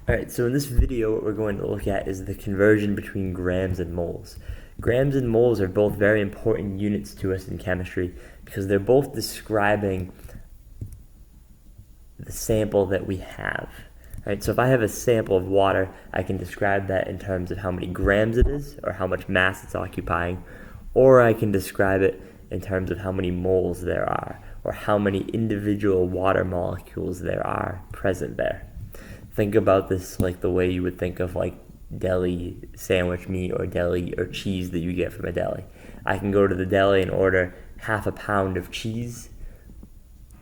Alright, so in this video what we're going to look at is the conversion between grams and moles. Grams and moles are both very important units to us in chemistry because they're both describing the sample that we have. Right, so if I have a sample of water, I can describe that in terms of how many grams it is or how much mass it's occupying, or I can describe it in terms of how many moles there are or how many individual water molecules there are present there. Think about this like the way you would think of like deli sandwich meat or deli or cheese that you get from a deli. I can go to the deli and order half a pound of cheese,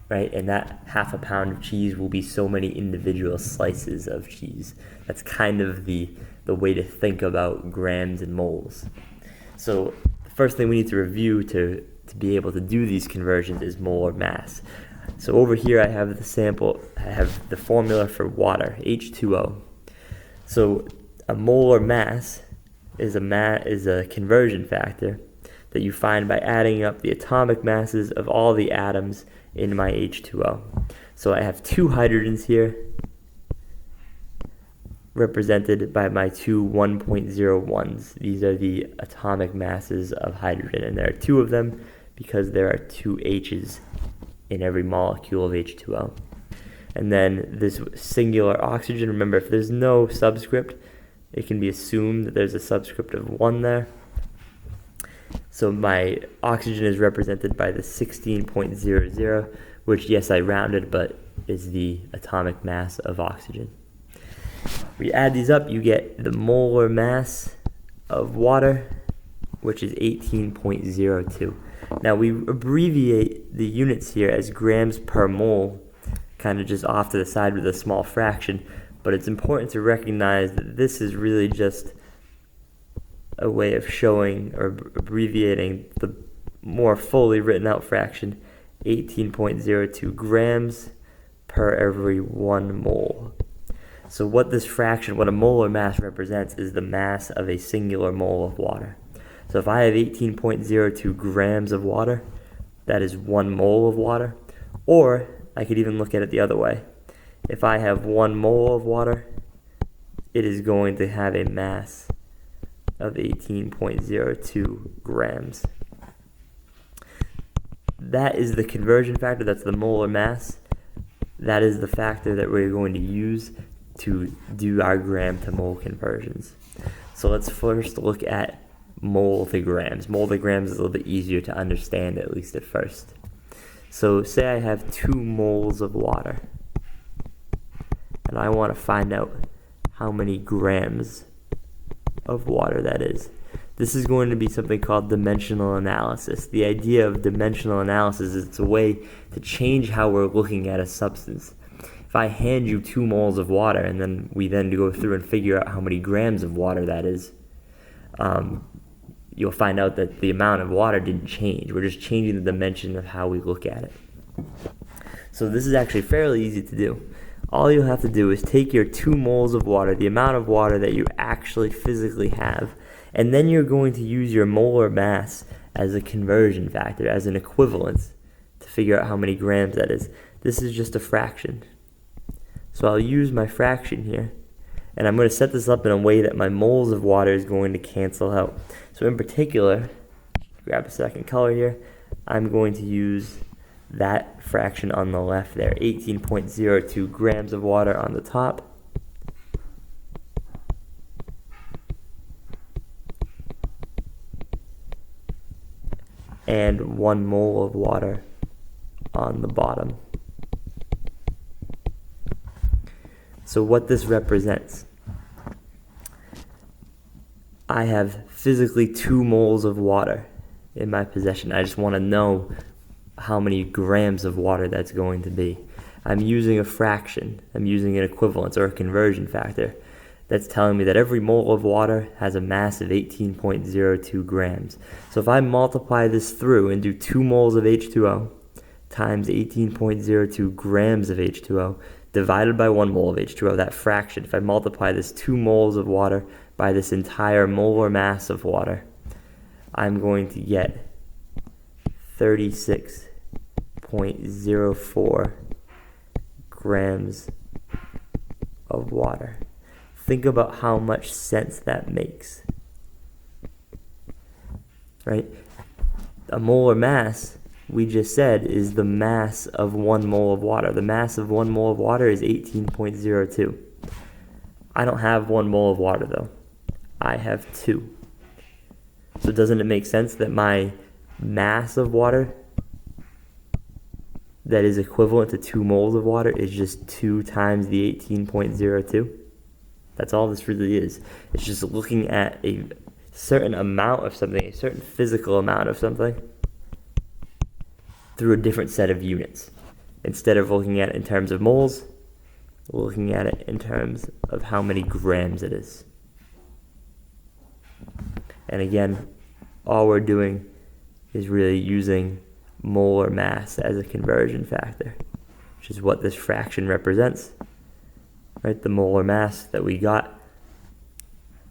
right? And that half a pound of cheese will be so many individual slices of cheese. That's kind of the way to think about grams and moles. So the first thing we need to review to be able to do these conversions is molar mass. So over here I have the sample, I have the formula for water, H2O. So a molar mass is a conversion factor that you find by adding up the atomic masses of all the atoms in my H2O. So I have two hydrogens here represented by my two 1.01s. These are the atomic masses of hydrogen, and there are two of them because there are two H's in every molecule of H2O. And then this singular oxygen, remember if there's no subscript, it can be assumed that there's a subscript of 1 there. So my oxygen is represented by the 16.00, which yes, I rounded, but is the atomic mass of oxygen. We add these up, you get the molar mass of water, which is 18.02. Now we abbreviate the units here as grams per mole, kind of just off to the side with a small fraction, but it's important to recognize that this is really just a way of showing or abbreviating the more fully written out fraction, 18.02 grams per every 1 mole. So what this fraction, what a molar mass represents, is the mass of a singular mole of water. So if I have 18.02 grams of water, that is 1 mole of water. Or I could even look at it the other way. If I have 1 mole of water, it is going to have a mass of 18.02 grams. That is the conversion factor, that's the molar mass. That is the factor that we're going to use to do our gram to mole conversions. So let's first look at mole to grams. Mole to grams is a little bit easier to understand, at least at first. So say I have 2 moles of water, and I want to find out how many grams of water that is. This is going to be something called dimensional analysis. The idea of dimensional analysis is it's a way to change how we're looking at a substance. If I hand you 2 moles of water and then we go through and figure out how many grams of water that is, you'll find out that the amount of water didn't change. We're just changing the dimension of how we look at it. So this is actually fairly easy to do. All you'll have to do is take your 2 moles of water, the amount of water that you actually physically have, and then you're going to use your molar mass as a conversion factor, as an equivalence, to figure out how many grams that is. This is just a fraction. So I'll use my fraction here, and I'm going to set this up in a way that my moles of water is going to cancel out. So in particular, grab a second color here, I'm going to use that fraction on the left there, 18.02 grams of water on the top. And 1 mole of water on the bottom. So what this represents, I have physically 2 moles of water in my possession. I just want to know how many grams of water that's going to be. I'm using a fraction. I'm using an equivalence or a conversion factor that's telling me that every mole of water has a mass of 18.02 grams. So if I multiply this through and do 2 moles of H2O times 18.02 grams of H2O divided by 1 mole of H2O, that fraction, if I multiply this 2 moles of water by this entire molar mass of water, I'm going to get 36.04 grams of water. think about how much sense that makes, right? A molar mass, we just said, is the mass of 1 mole of water. The mass of 1 mole of water is 18.02. I don't have 1 mole of water though. I have 2. So doesn't it make sense that my mass of water that is equivalent to 2 moles of water is just 2 times the 18.02? That's all this really is. It's just looking at a certain amount of something, a certain physical amount of something, through a different set of units. Instead of looking at it in terms of moles, we're looking at it in terms of how many grams it is. And again, all we're doing is really using molar mass as a conversion factor, which is what this fraction represents, right? The molar mass that we got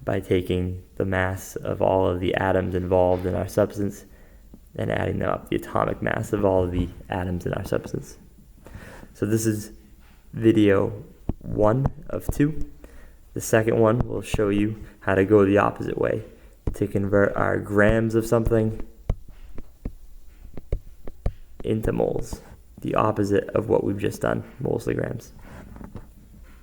by taking the mass of all of the atoms involved in our substance and adding them up, the atomic mass of all of the atoms in our substance. So this is video 1 of 2. The second one will show you how to go the opposite way to convert our grams of something into moles, the opposite of what we've just done, moles to grams.